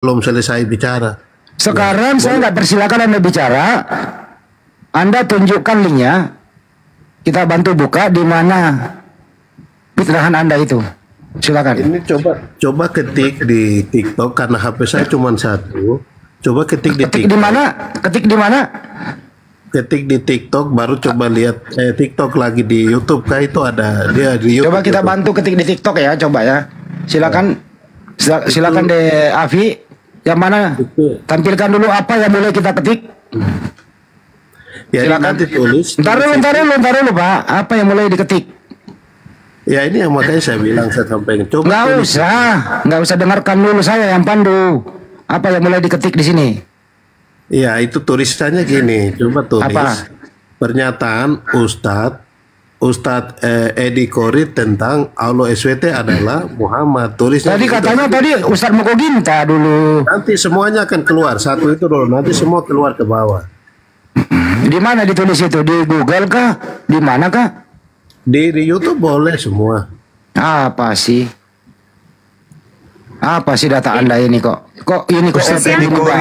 belum selesai bicara. Sekarang saya nggak persilakan Anda bicara. Anda tunjukkan linknya. Kita bantu buka di mana fitnahan Anda itu. Silakan. Ini coba ketik di TikTok karena HP saya cuma satu. Coba ketik di TikTok. Ketik di mana? Ketik di mana? Ketik di TikTok, baru coba lihat TikTok lagi di YouTube. Kah itu ada dia di YouTube. Coba kita bantu ketik di TikTok ya, coba ya. Silakan. Silakan deh Afi. Yang mana? Tampilkan dulu apa yang boleh kita ketik. Ya, silakan. Nanti tulis. Ntar dulu Pak. Apa yang mulai diketik? Ya ini yang makanya saya bilang, saya sampaikan. Coba nggak usah dengarkan dulu, saya yang pandu. Apa yang mulai diketik di sini? Ya itu tulisannya gini. Coba tulis. Apa? Pernyataan Ustadz Edi Korit tentang Allah SWT adalah Muhammad. Tulisnya. Tadi katanya tadi Ustadz Mokoginta dulu. Nanti semuanya akan keluar. Satu itu dulu. Nanti semua keluar ke bawah. Di mana ditulis itu? Di Google kah? Di mana kah? Di YouTube boleh semua. Apa sih? Apa sih data Anda ini kok? Kok ini kok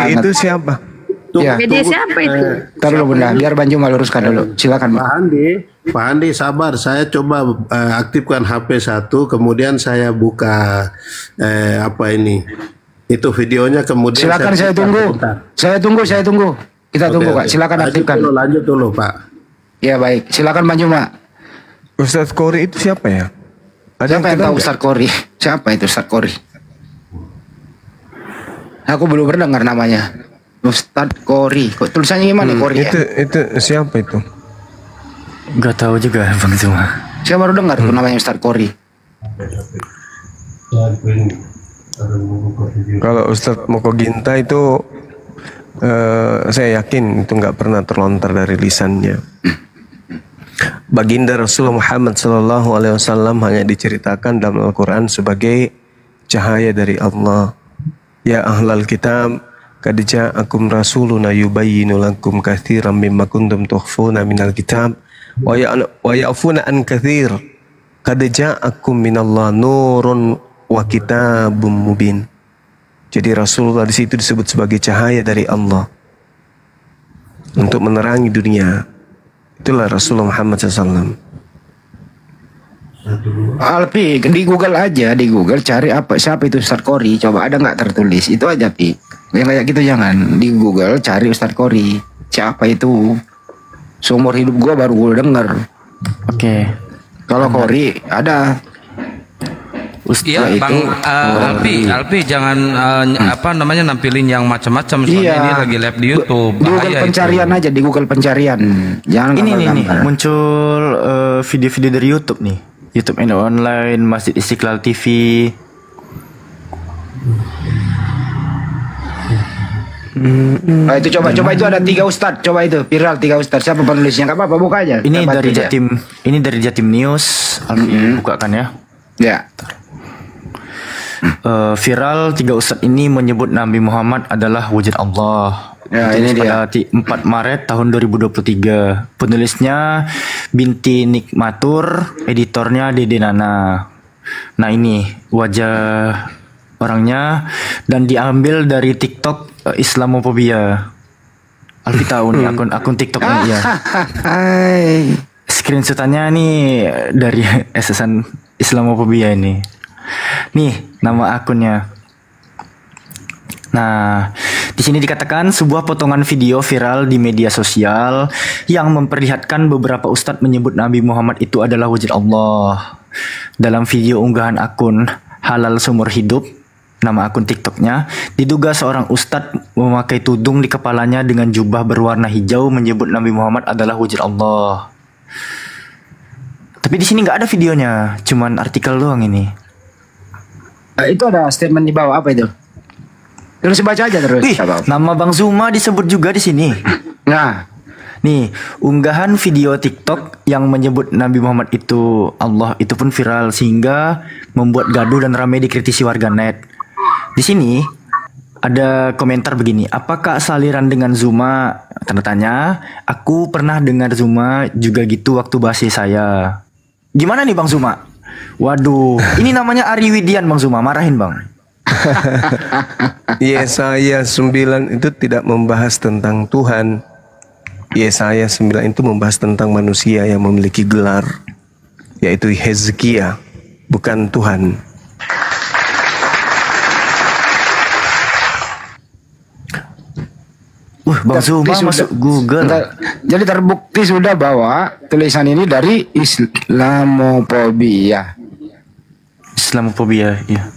itu siapa? Ya. Media siapa itu? Ntar dulu Bunda, biar Banju meluruskan dulu. Silakan Pak Andi sabar. Saya coba aktifkan HP satu, kemudian saya buka apa ini? Itu videonya, kemudian silakan saya tunggu. Saya tunggu. Kita tunggu Pak. Silakan aktifkan. Lanjut dulu Pak. Ya baik. Silakan Banju Mak. Ustadz Kori itu siapa ya? Siapa yang tahu Ustadz Kori? Siapa itu Ustadz Kori? Aku belum pernah dengar namanya. Ustadz Kori. Kok tulisannya gimana Kori? Itu siapa itu? Gak tahu juga Bang Zuma. Saya baru dengar tuh namanya Ustadz Kori. Kalau Ustadz Mokoginta itu saya yakin itu nggak pernah terlontar dari lisannya. Baginda Rasulullah Muhammad SAW hanya diceritakan dalam Al-Quran sebagai cahaya dari Allah. Ya ahlal kitab, qad ja'akum rasuluna yubayyinu lakum katsiran mimma kuntum tukhfuna minal kitab wa ya'funa an katsir. Qad ja'akum minallah nurun wa kitabum mubin. Jadi Rasulullah di situ disebut sebagai cahaya dari Allah untuk menerangi dunia. Itulah Rasulullah Muhammad SAW. Alpi, di Google aja, di Google cari siapa itu Ustadz Kori. Coba ada nggak tertulis? Itu aja Pi. Yang kayak gitu jangan. Di Google cari Ustadz Kori. Siapa itu? Seumur hidup gua baru gua denger. Oke. Kalau Kori ada. Iya Bang Alpi jangan apa namanya nampilin yang macam-macam, soalnya ini lagi live di YouTube. Di Google pencarian itu aja, di Google pencarian. Jangan ini nih muncul video-video dari YouTube nih. YouTube online, Masjid Istiqlal TV. Nah, itu coba itu ada 3 ustadz. Coba itu viral 3 ustadz. Siapa penulisnya? Enggak apa-apa, buka aja. Ini dari Jatim. Ini dari Jatim News. Bukakan ya. Ya. Viral 3 ustadz ini menyebut Nabi Muhammad adalah wujud Allah. Ya, ini dia. 4 Maret tahun 2023. Penulisnya Binti Nikmatur, editornya Dede Nana. Nah ini wajah orangnya dan diambil dari TikTok Islamophobia. Alfi tahu nih akun TikToknya ya. Screenshotannya nih dari SSN Islamophobia ini. Nih nama akunnya. Nah, di sini dikatakan sebuah potongan video viral di media sosial yang memperlihatkan beberapa ustadz menyebut Nabi Muhammad itu adalah wujud Allah. Dalam video unggahan akun Halal Seumur Hidup, nama akun TikToknya, diduga seorang ustadz memakai tudung di kepalanya dengan jubah berwarna hijau menyebut Nabi Muhammad adalah wujud Allah. Tapi di sini nggak ada videonya, cuman artikel doang ini. Itu ada statement di bawah, apa itu? Terus baca aja terus. Nama Bang Zuma disebut juga di sini. Nah, nih unggahan video TikTok yang menyebut Nabi Muhammad itu Allah itu pun viral sehingga membuat gaduh dan ramai dikritisi warganet. Di sini ada komentar begini, apakah saliran dengan Zuma? Tanda tanya. Aku pernah dengar Zuma juga gitu waktu bahasa saya. Gimana nih Bang Zuma? Waduh, ini namanya Ari Widian Bang Zuma, marahin Bang. Yesaya 9 itu tidak membahas tentang Tuhan. Yesaya 9 itu membahas tentang manusia yang memiliki gelar, yaitu Hezkia, bukan Tuhan. Bang Zuma masuk Google. Jadi terbukti sudah bahwa tulisan ini dari Islamofobia. Islamofobia, ya.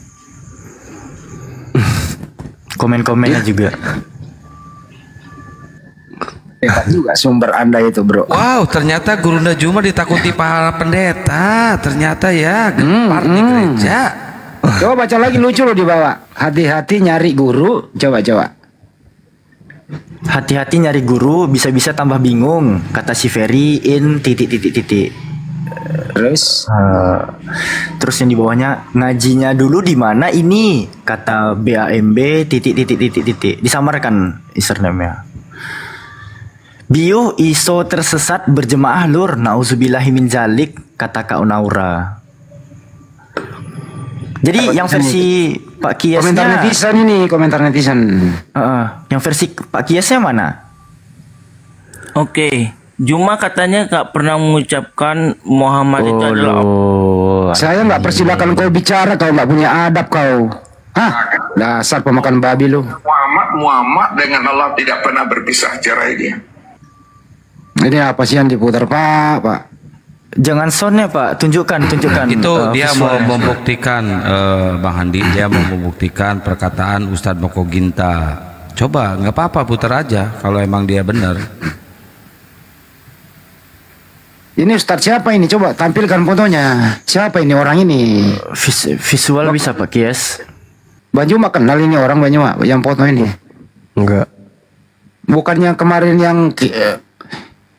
Komen-komennya juga. Hebat juga sumber Anda itu, bro. Wow, ternyata Guru Najuma ditakuti para pendeta. Ternyata ya, gempar di gereja. Coba baca lagi, lucu loh di bawah. Hati-hati nyari guru. Coba. Hati-hati nyari guru, bisa-bisa tambah bingung, kata si Ferry in titik. Terus yang di bawahnya, ngajinya dulu di mana ini, kata BAMB titik. Disamarkan username-nya. Bio iso tersesat berjemaah lur, nauzubillahi min zalik, kata Kak Naura. Jadi yang versi Pak Kiesnya, komentar netizen. Yang versi Pak Kiesnya mana? Oke, Juma katanya gak pernah mengucapkan Muhammad itu adalah Saya nggak persilakan kau bicara, kau nggak punya adab kau. Hah? Dasar pemakan babi lu. Muhammad dengan Allah tidak pernah berpisah, cerai dia. Ini apa sih yang diputar, Pak? Jangan soundnya Pak, tunjukkan. Itu dia mau visualnya. membuktikan, Bang Handi, dia mau membuktikan perkataan Ustadz Moko Ginta. Coba, nggak apa-apa, putar aja kalau emang dia benar. Ini Ustadz siapa ini? Coba tampilkan fotonya. Siapa ini orang ini? Visual bisa Pak Kies. Banjuma kenal ini orang Banjuma yang foto ini? Enggak. Bukannya kemarin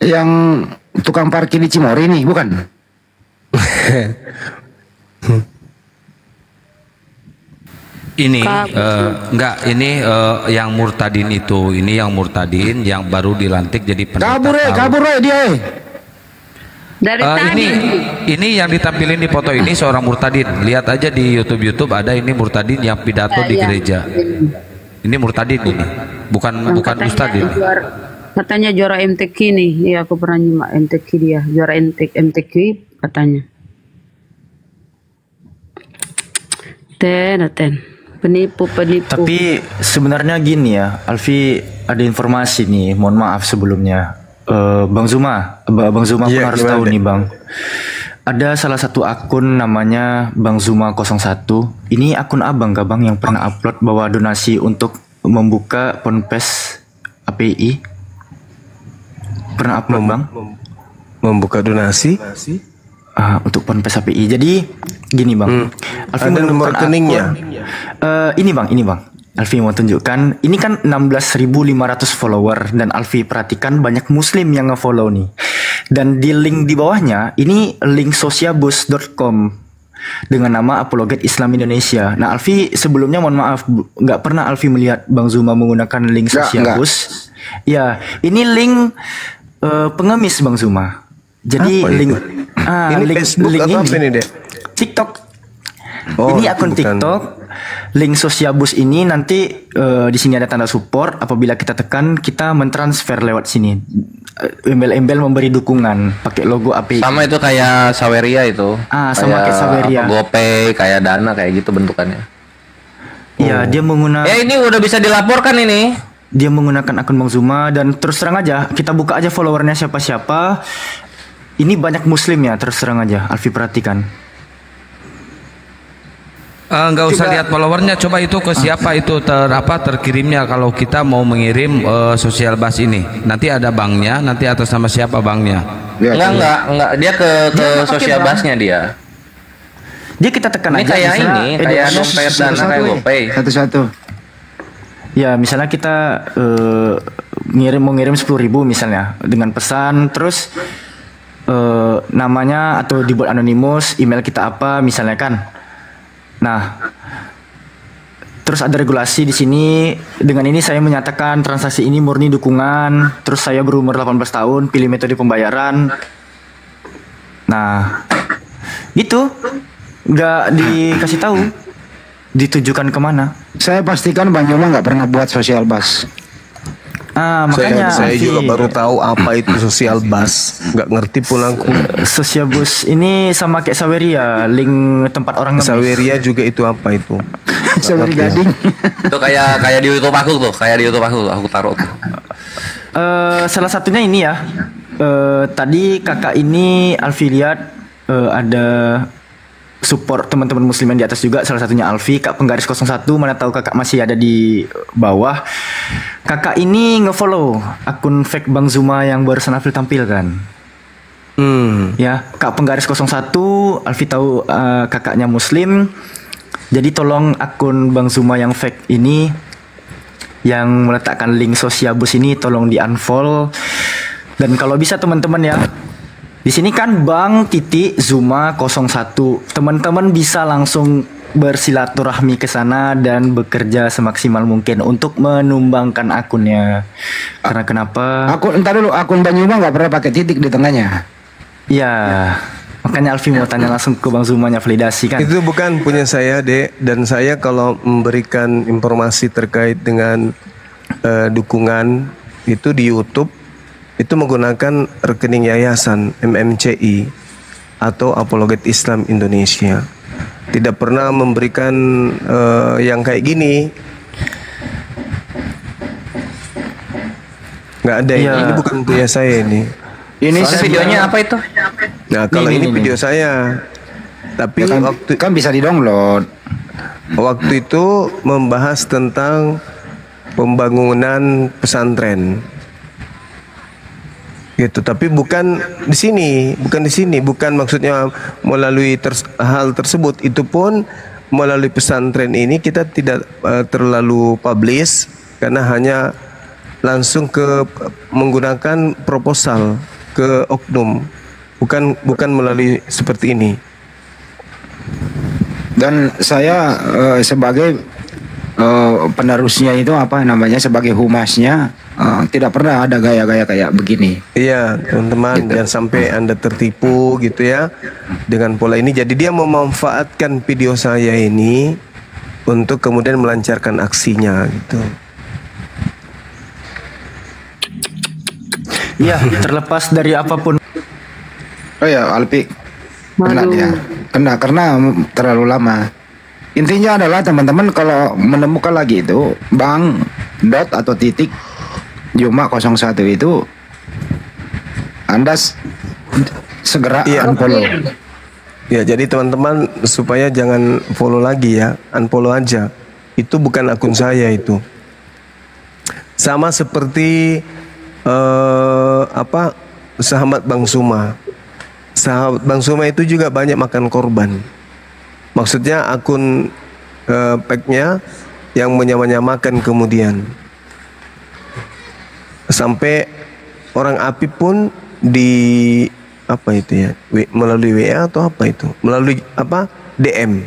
yang tukang parkir di Cimory ini, bukan? Ini enggak, ini yang murtadin itu, ini yang murtadin yang baru dilantik jadi pendeta. Kabur dia. Dari tadi. Ini yang ditampilin di foto ini seorang murtadin. Lihat aja di YouTube ada ini murtadin yang pidato di gereja. Ini murtadin ini, bukan ustadz ini. Katanya juara MTQ nih, iya aku pernah nyimak MTQ dia, juara MTQ katanya. Penipu. Tapi sebenarnya gini ya, Alfi, ada informasi nih, mohon maaf sebelumnya. Bang Zuma pun harus tahu nih Bang. Ada salah satu akun namanya Bang Zuma 01. Ini akun abang gak Bang yang pernah upload bahwa donasi untuk membuka ponpes API? Pernah upload Bang? Membuka donasi? Untuk ponpes API. Jadi gini Bang, Alfi ada nomor rekeningnya. Ini Bang. Alfi mau tunjukkan. Ini kan 16.500 follower dan Alfi perhatikan banyak Muslim yang nge-follow nih. Dan di link di bawahnya ini link sosiabus.com dengan nama Apologet Islam Indonesia. Nah Alfi sebelumnya mohon maaf nggak pernah Alfi melihat Bang Zuma menggunakan link sosiabus. Ya ini link pengemis Bang Zuma. Jadi apa link ini link, Facebook link atau apa ini deh? TikTok. Oh, ini akun bukan. TikTok. Link sosiabus ini nanti di sini ada tanda support. Apabila kita tekan, kita mentransfer lewat sini. Embel-embel memberi dukungan pakai logo API. Sama itu kayak Saweria itu. Sama kayak Saweria. GoPay, kayak Dana kayak gitu bentukannya. Iya, dia menggunakan. Ini udah bisa dilaporkan ini. Dia menggunakan akun Bang Zuma dan terus terang aja kita buka aja followernya siapa-siapa. Ini banyak Muslim ya, terus terang aja. Alfi perhatikan. Nggak usah lihat followernya, coba itu ke siapa itu terkirimnya kalau kita mau mengirim sosial bus ini. Nanti ada banknya, nanti atas nama siapa banknya? Enggak, dia ke sosial busnya dia. Dia kita tekan Ini aja. kayak misalnya, ini, kayak dompet Dana kayak GoPay. Satu-satu. Ya misalnya kita mau ngirim 10.000 misalnya dengan pesan, terus namanya atau dibuat anonimus, email kita apa misalnya kan. Nah, terus ada regulasi di sini. Dengan ini saya menyatakan transaksi ini murni dukungan. Terus saya berumur 18 tahun, pilih metode pembayaran. Nah, gitu. Nggak dikasih tahu. ditujukan kemana? Saya pastikan Bang Yoma nggak pernah buat social bus. Makanya Saya Alfi, juga baru tahu apa itu social bus. Nggak ngerti pulangku. social bus ini sama kayak Saweria, link tempat orang ngemis. Saweria juga itu apa itu? Seperti gading. Itu kayak di YouTube aku tuh, kayak di YouTube aku taruh tuh. Salah satunya ini ya. Tadi kakak ini Alfi lihat ada support teman-teman muslim yang di atas juga, salah satunya Alfi, Kak Penggaris 01, mana tahu kakak masih ada di bawah. Kakak ini ngefollow akun fake Bang Zuma yang barusan Alfi tampilkan. Ya, Kak Penggaris 01, Alfi tahu kakaknya muslim. Jadi tolong akun Bang Zuma yang fake ini yang meletakkan link Sosiabus ini tolong di-unfollow. Dan kalau bisa teman-teman ya, di sini kan Bang titik Zuma 01. Teman-teman bisa langsung bersilaturahmi ke sana dan bekerja semaksimal mungkin untuk menumbangkan akunnya. Karena kenapa? Entar dulu, akun Bang Yoma nggak pernah pakai titik di tengahnya. Ya, makanya Alfi mau tanya langsung ke Bang Zumanya validasi kan. Itu bukan punya saya, Dek. Dan saya kalau memberikan informasi terkait dengan dukungan itu di YouTube, itu menggunakan rekening yayasan MMCI atau Apologet Islam Indonesia. Tidak pernah memberikan yang kayak gini. Nggak ada Ya. ini bukan punya saya ini. Ini Soalnya videonya apa itu? Nah kalau Nih, ini nih, video saya, tapi Ya kan, kan bisa di-download. waktu itu membahas tentang pembangunan pesantren. Gitu, tapi bukan di sini, bukan maksudnya melalui hal tersebut. Itu pun melalui pesantren ini kita tidak terlalu publish karena hanya langsung ke menggunakan proposal ke oknum, bukan melalui seperti ini. Dan saya sebagai penerusnya itu apa namanya, sebagai humasnya tidak pernah ada gaya-gaya kayak begini. Iya teman-teman, jangan sampai Anda tertipu gitu ya dengan pola ini. Jadi dia memanfaatkan video saya ini untuk kemudian melancarkan aksinya gitu. Iya, terlepas dari apapun. Oh ya, Alpi kena dia, kena karena terlalu lama. Intinya adalah teman-teman kalau menemukan lagi itu Bang dot atau titik Zuma 01 itu, Anda segera unfollow. Ya, jadi teman-teman supaya jangan follow lagi ya, unfollow aja. Itu bukan akun saya itu. Sama seperti sahabat Bang Zuma. Sahabat Bang Zuma itu juga banyak makan korban. Maksudnya akun packnya yang menyamakan kemudian sampai orang API pun di apa itu ya, melalui WA atau apa itu, melalui apa DM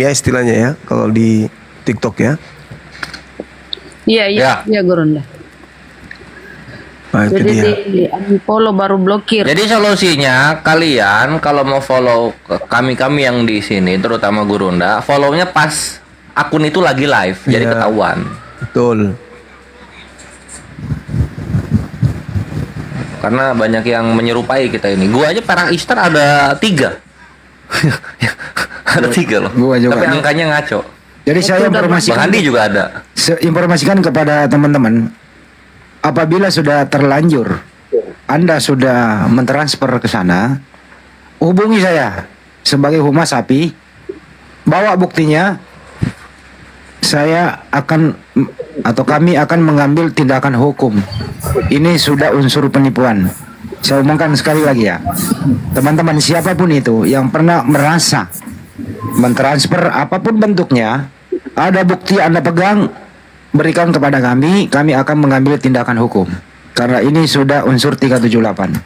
ya istilahnya ya kalau di TikTok ya. Iya Gurunda. Nah, itu Jadi dia. di unfollow baru blokir. Jadi solusinya kalian kalau mau follow kami yang di sini, terutama Gurunda, follownya pas akun itu lagi live, jadi Iya. ketahuan. Betul. Karena banyak yang menyerupai kita ini. Gua aja perang Easter ada 3. Ada 3 loh. Gua juga. Tapi angkanya ngaco. Jadi saya Bang informasikan, Andi juga ada. informasikan kepada teman-teman, apabila sudah terlanjur Anda sudah mentransfer ke sana, hubungi saya sebagai humas API, bawa buktinya. Saya akan atau kami akan mengambil tindakan hukum. Ini sudah unsur penipuan. Saya umumkan sekali lagi ya, teman-teman, siapapun itu yang pernah merasa mentransfer apapun bentuknya, ada bukti Anda pegang, berikan kepada kami akan mengambil tindakan hukum. Karena ini sudah unsur 378.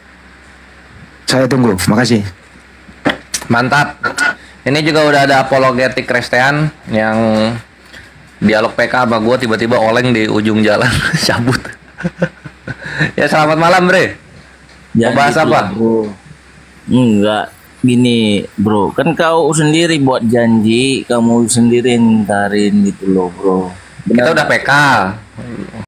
Saya tunggu, makasih. Mantap. Ini juga udah ada apologetik Kristen yang dialog PK sama gue tiba-tiba oleng di ujung jalan cabut. Ya selamat malam Bre. Mau bahas apa? Enggak. gini bro, kan kau sendiri buat janji, kamu sendiri ntarin gitu loh bro. Kita udah PK.